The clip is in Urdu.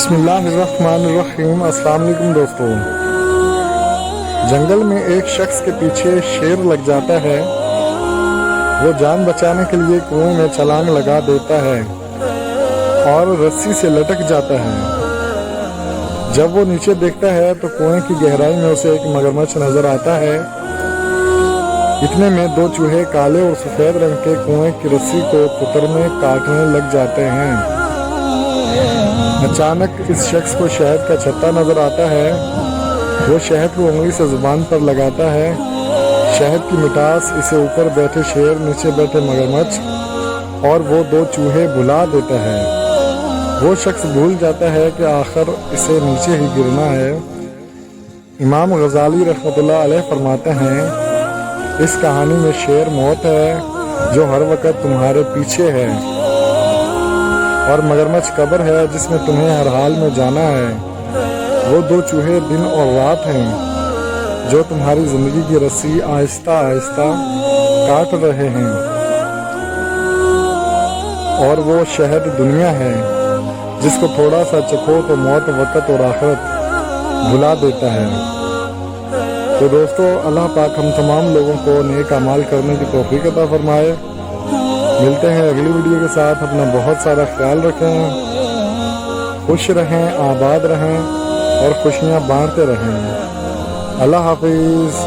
بسم اللہ الرحمن الرحیم۔ السلام علیکم دوستوں۔ جنگل میں ایک شخص کے پیچھے شیر لگ جاتا ہے۔ وہ جان بچانے کے لیے کنویں میں چھلانگ لگا دیتا ہے اور رسی سے لٹک جاتا ہے۔ جب وہ نیچے دیکھتا ہے تو کنویں کی گہرائی میں اسے ایک مگرمچھ نظر آتا ہے۔ اتنے میں دو چوہے کالے اور سفید رنگ کے کنویں کی رسی کو کترنے کاٹنے لگ جاتے ہیں۔ اچانک اس شخص کو شہد کا چھتا نظر آتا ہے۔ وہ شہد کو انگلی سے زبان پر لگاتا ہے۔ شہد کی مٹاس اسے اوپر بیٹھے شیر، نیچے بیٹھے مگرمچھ اور وہ دو چوہے بھلا دیتا ہے۔ وہ شخص بھول جاتا ہے کہ آخر اسے نیچے ہی گرنا ہے۔ امام غزالی رحمۃ اللہ علیہ فرماتے ہیں، اس کہانی میں شیر موت ہے جو ہر وقت تمہارے پیچھے ہے، اور مگرمچھ قبر ہے جس میں تمہیں ہر حال میں جانا ہے۔ وہ دو چوہے دن اور رات ہیں جو تمہاری زندگی کی رسی آہستہ آہستہ کاٹ رہے ہیں، اور وہ شہد دنیا ہے جس کو تھوڑا سا چکھو تو موت وقت اور آخرت بھلا دیتا ہے۔ تو دوستو، اللہ پاک ہم تمام لوگوں کو نیک اعمال کرنے کی توفیق عطا فرمائے۔ ملتے ہیں اگلی ویڈیو کے ساتھ۔ اپنا بہت سارا خیال رکھیں، خوش رہیں، آباد رہیں اور خوشیاں بانٹتے رہیں۔ اللہ حافظ۔